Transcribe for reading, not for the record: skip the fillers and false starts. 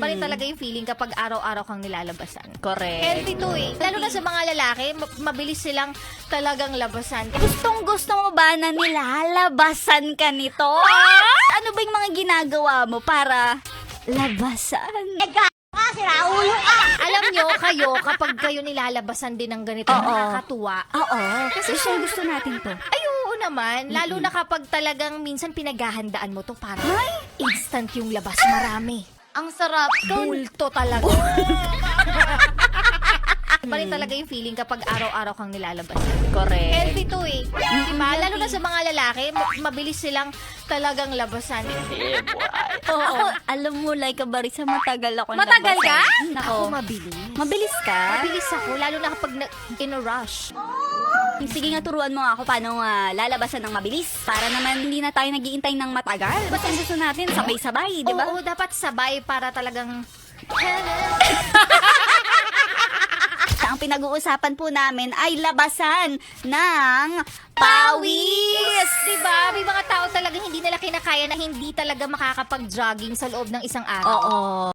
Iba rin talaga yung feeling kapag araw-araw kang nilalabasan. Correct. Healthy to eh. Lalo na sa mga lalaki, mabilis silang talagang labasan. Gustong gusto mo ba na nilalabasan ka nito? Ano ba yung mga ginagawa mo para labasan? Alam nyo, kapag kayo nilalabasan din ng ganito, Oo. nakakatuwa. Oo, kasi gusto natin to. Ay, oo naman. Lalo na kapag talagang minsan pinaghahandaan mo to para instant yung labas. Marami. Ang sarap. Bulto talaga. Iba rin talaga yung feeling kapag araw-araw kang nilalabasan. Correct. Healthy to eh. Diba? Lalo na sa mga lalaki, mabilis silang talagang labasan. Ako, alam mo, like a barisa, matagal ako Matagal ka? labasan. Ako, Ako, mabilis. mabilis ka? Mabilis ako, lalo na kapag in a rush. Sige nga, turuan mo ako paano lalabasan ng mabilis. Para naman hindi na tayo nagiintay ng matagal. Ba't ang gusto natin, sabay-sabay, di ba? Oo, dapat sabay para talagang... Ang pinag-uusapan po namin ay labasan ng pawis. Diba? May mga tao talagang hindi nila kinakaya na hindi talaga makakapag-jogging sa loob ng isang araw. Oo.